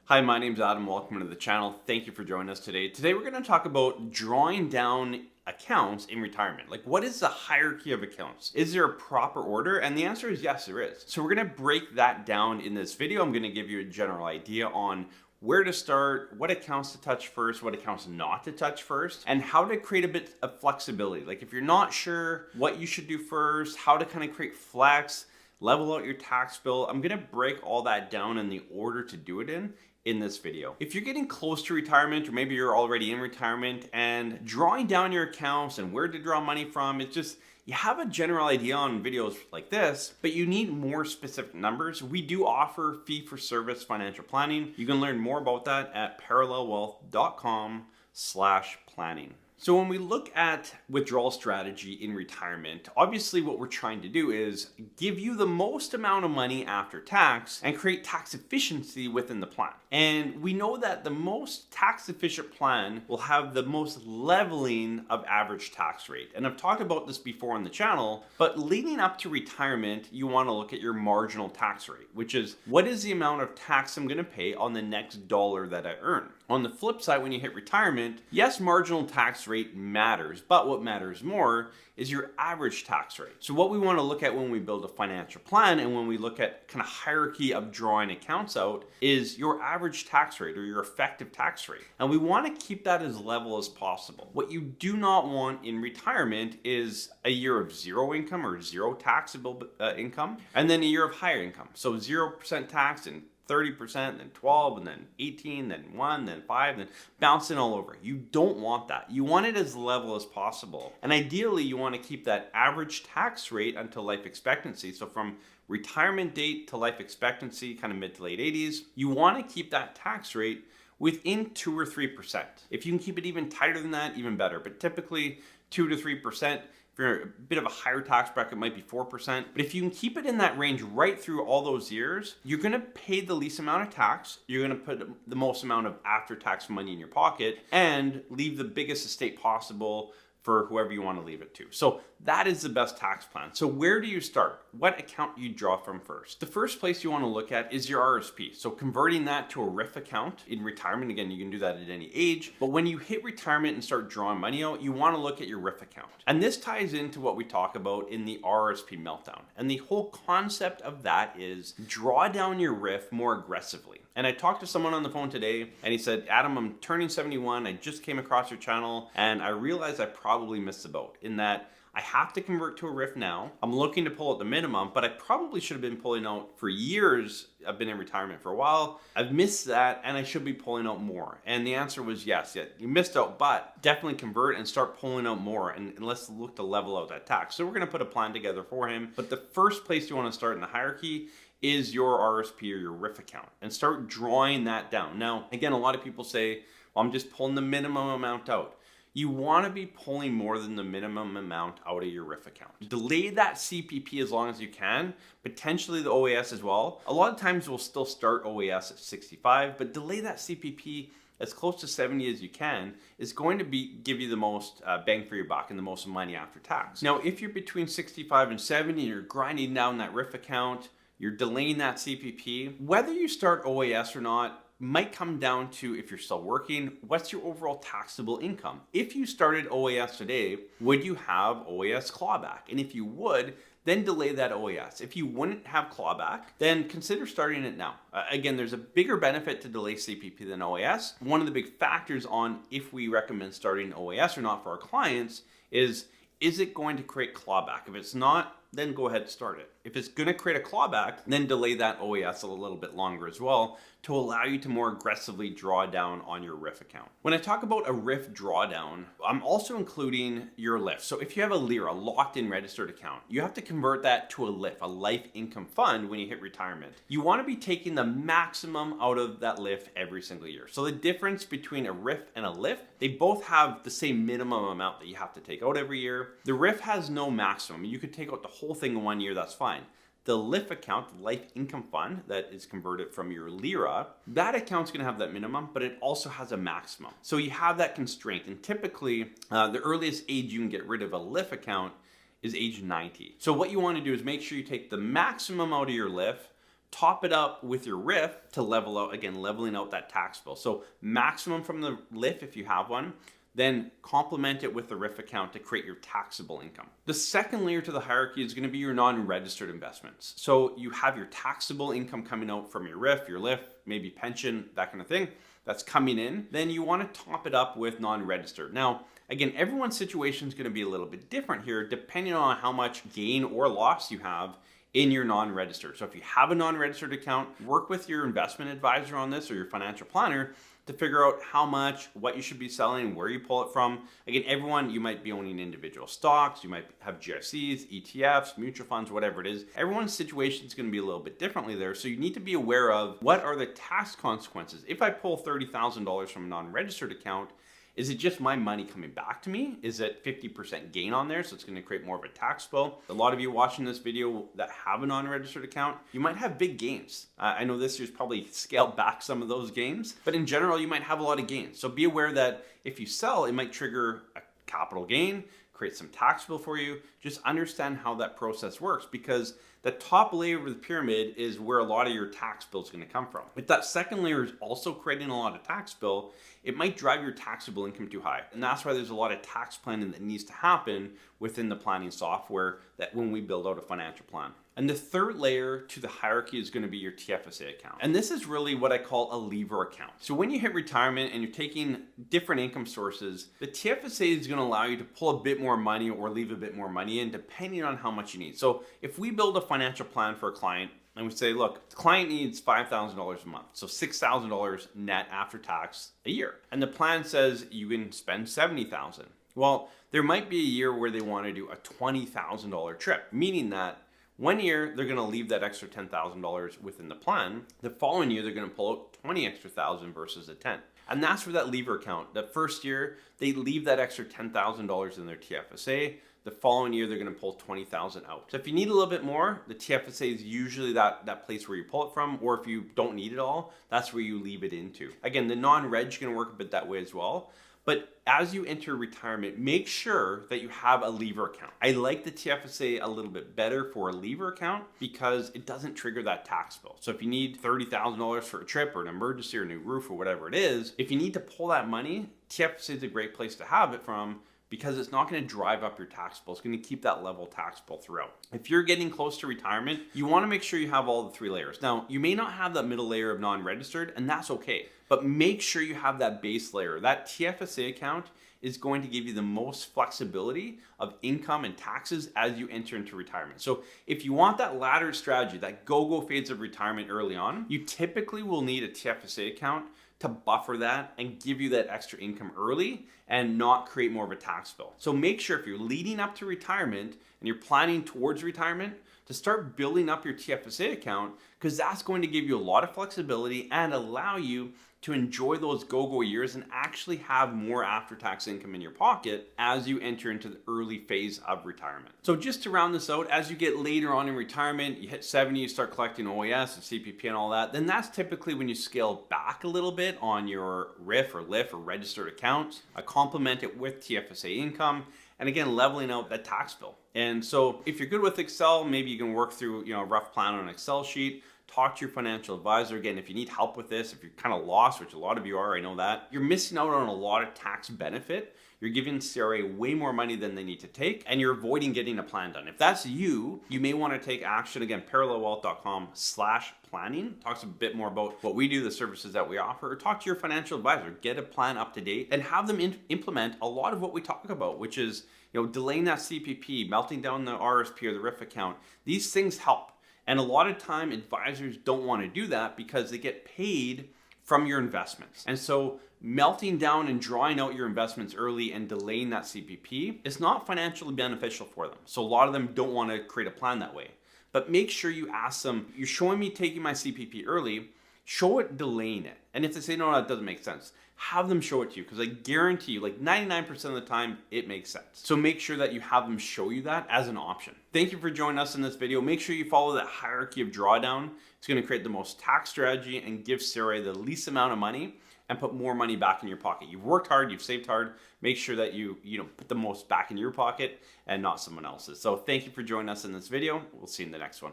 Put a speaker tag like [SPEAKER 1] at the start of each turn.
[SPEAKER 1] Hi, my name's Adam. Welcome to the channel. Thank you for joining us today. Today we're going to talk about drawing down accounts in retirement. Like, what is the hierarchy of accounts? Is there a proper order? And the answer is yes, there is. So we're going to break that down in this video. I'm going to give you a general idea on where to start, what accounts to touch first, what accounts not to touch first, and how to create a bit of flexibility. Like if you're not sure what you should do first, how to kind of create flex, level out your tax bill. I'm going to break all that down in the order to do it in this video. If you're getting close to retirement, or maybe you're already in retirement and drawing down your accounts and where to draw money from, it's just, you have a general idea on videos like this, but you need more specific numbers. We do offer fee-for-service financial planning. You can learn more about that at parallelwealth.com/planning. So when we look at withdrawal strategy in retirement, obviously what we're trying to do is give you the most amount of money after tax and create tax efficiency within the plan. And we know that the most tax efficient plan will have the most leveling of average tax rate. And I've talked about this before on the channel, but leading up to retirement, you want to look at your marginal tax rate, which is what is the amount of tax I'm going to pay on the next dollar that I earn. On the flip side, when you hit retirement, yes, marginal tax rate matters, but what matters more is your average tax rate. So what we want to look at when we build a financial plan and when we look at kind of hierarchy of drawing accounts out is your average tax rate or your effective tax rate. And we want to keep that as level as possible. What you do not want in retirement is a year of zero income or zero taxable income, and then a year of higher income. So 0% tax and 30%, then 12, and then 18, then 1, then 5, then bouncing all over. You don't want that. You want it as level as possible. And ideally, you want to keep that average tax rate until life expectancy. So from retirement date to life expectancy, kind of mid to late 80s, you want to keep that tax rate within 2 or 3%. If you can keep it even tighter than that, even better. But typically 2 to 3%. If you're a bit of a higher tax bracket, it might be 4%. But if you can keep it in that range right through all those years, you're gonna pay the least amount of tax, you're gonna put the most amount of after-tax money in your pocket, and leave the biggest estate possible for whoever you want to leave it to. So that is the best tax plan. So where do you start? What account you draw from first? The first place you want to look at is your RRSP. So converting that to a RRIF account in retirement, again, you can do that at any age, but when you hit retirement and start drawing money out, you want to look at your RRIF account. And this ties into what we talk about in the RRSP meltdown. And the whole concept of that is draw down your RRIF more aggressively. And I talked to someone on the phone today and he said, Adam, I'm turning 71. I just came across your channel and I realized I probably missed the boat in that I have to convert to a RRIF now. I'm looking to pull out the minimum, but I probably should have been pulling out for years. I've been in retirement for a while. I've missed that and I should be pulling out more. And the answer was yes, you missed out, but definitely convert and start pulling out more and let's look to level out that tax. So we're gonna put a plan together for him. But the first place you wanna start in the hierarchy is your RRSP or your RRIF account and start drawing that down. Now, again, a lot of people say, well, I'm just pulling the minimum amount out. You want to be pulling more than the minimum amount out of your RRIF account. Delay that CPP as long as you can, potentially the OAS as well. A lot of times we'll still start OAS at 65, but delay that CPP as close to 70 as you can is going to give you the most bang for your buck and the most money after tax. Now, if you're between 65 and 70 and you're grinding down that RRIF account, you're delaying that CPP, whether you start OAS or not, might come down to, if you're still working, what's your overall taxable income? If you started OAS today, would you have OAS clawback? And if you would, then delay that OAS. If you wouldn't have clawback, then consider starting it now. Again, there's a bigger benefit to delay CPP than OAS. One of the big factors on if we recommend starting OAS or not for our clients is it going to create clawback? If it's not, then go ahead and start it. If it's going to create a clawback, then delay that OAS a little bit longer as well to allow you to more aggressively draw down on your RRIF account. When I talk about a RRIF drawdown, I'm also including your LIF. So if you have a LIRA, locked in registered account, you have to convert that to a LIF, a life income fund, when you hit retirement. You want to be taking the maximum out of that LIF every single year. So the difference between a RRIF and a LIF, they both have the same minimum amount that you have to take out every year. The RRIF has no maximum. You could take out the whole thing in 1 year, that's fine. The LIF account, the life income fund that is converted from your LIRA, that account's gonna have that minimum, but it also has a maximum. So you have that constraint. And typically, the earliest age you can get rid of a LIF account is age 90. So what you wanna do is make sure you take the maximum out of your LIF, top it up with your RRIF to level out, again, leveling out that tax bill. So maximum from the RRIF if you have one, then complement it with the RRIF account to create your taxable income. The second layer to the hierarchy is going to be your non-registered investments. So you have your taxable income coming out from your RRIF, your LIF, maybe pension, that kind of thing, that's coming in. Then you want to top it up with non-registered. Now, again, everyone's situation is going to be a little bit different here depending on how much gain or loss you have in your non-registered. So if you have a non-registered account, work with your investment advisor on this or your financial planner to figure out how much, what you should be selling, where you pull it from. Again, everyone, you might be owning individual stocks, you might have GICs, ETFs, mutual funds, whatever it is. Everyone's situation is going to be a little bit differently there. So you need to be aware of what are the tax consequences. If I pull $30,000 from a non-registered account, is it just my money coming back to me? Is it 50% gain on there? So it's going to create more of a tax bill. A lot of you watching this video that have a non-registered account, you might have big gains. I know this year's probably scaled back some of those gains, but in general, you might have a lot of gains. So be aware that if you sell, it might trigger a capital gain, create some tax bill for you. Just understand how that process works, because the top layer of the pyramid is where a lot of your tax bill is going to come from. If that second layer is also creating a lot of tax bill, it might drive your taxable income too high. And that's why there's a lot of tax planning that needs to happen within the planning software that when we build out a financial plan. And the third layer to the hierarchy is going to be your TFSA account. And this is really what I call a lever account. So when you hit retirement and you're taking different income sources, the TFSA is going to allow you to pull a bit more money or leave a bit more money in depending on how much you need. So if we build a financial plan for a client and we say, look, the client needs $5,000 a month, so $6,000 net after tax a year. And the plan says you can spend $70,000. Well, there might be a year where they want to do a $20,000 trip, meaning that 1 year, they're going to leave that extra $10,000 within the plan. The following year, they're going to pull out 20 extra thousand versus a 10. And that's for that lever account. That first year, they leave that extra $10,000 in their TFSA. The following year, they're going to pull 20,000 out. So if you need a little bit more, the TFSA is usually that place where you pull it from, or if you don't need it all, that's where you leave it into. Again, the non-reg is going to work a bit that way as well. But as you enter retirement, make sure that you have a lever account. I like the TFSA a little bit better for a lever account because it doesn't trigger that tax bill. So if you need $30,000 for a trip or an emergency or a new roof or whatever it is, if you need to pull that money, TFSA is a great place to have it from, because it's not going to drive up your tax bill. It's going to keep that level tax bill throughout. If you're getting close to retirement, you want to make sure you have all the three layers. Now, you may not have that middle layer of non-registered, and that's okay. But make sure you have that base layer. That TFSA account is going to give you the most flexibility of income and taxes as you enter into retirement. So if you want that ladder strategy, that go-go phase of retirement early on, you typically will need a TFSA account to buffer that and give you that extra income early and not create more of a tax bill. So make sure if you're leading up to retirement and you're planning towards retirement, to start building up your TFSA account, because that's going to give you a lot of flexibility and allow you to enjoy those go-go years and actually have more after-tax income in your pocket as you enter into the early phase of retirement. So just to round this out, as you get later on in retirement, you hit 70, you start collecting OAS and CPP and all that, then that's typically when you scale back a little bit on your RRIF or LIF or registered accounts, complement it with TFSA income, and again, leveling out that tax bill. And so if you're good with Excel, maybe you can work through a rough plan on an Excel sheet. Talk to your financial advisor. Again, if you need help with this, if you're kind of lost, which a lot of you are, I know that, you're missing out on a lot of tax benefit. You're giving CRA way more money than they need to take, and you're avoiding getting a plan done. If that's you, you may want to take action. Again, parallelwealth.com/planning talks a bit more about what we do, the services that we offer, or talk to your financial advisor, get a plan up to date, and have them implement a lot of what we talk about, which is delaying that CPP, melting down the RRSP or the RRIF account. These things help. And a lot of time advisors don't want to do that because they get paid from your investments. And so melting down and drawing out your investments early and delaying that CPP is not financially beneficial for them. So a lot of them don't want to create a plan that way. But make sure you ask them, you're showing me taking my CPP early, show it delaying it. And if they say, no, that doesn't make sense, have them show it to you, because I guarantee you, like 99% of the time, it makes sense. So make sure that you have them show you that as an option. Thank you for joining us in this video. Make sure you follow that hierarchy of drawdown. It's going to create the most tax strategy and give CRA the least amount of money and put more money back in your pocket. You've worked hard, you've saved hard. Make sure that you put the most back in your pocket and not someone else's. So thank you for joining us in this video. We'll see you in the next one.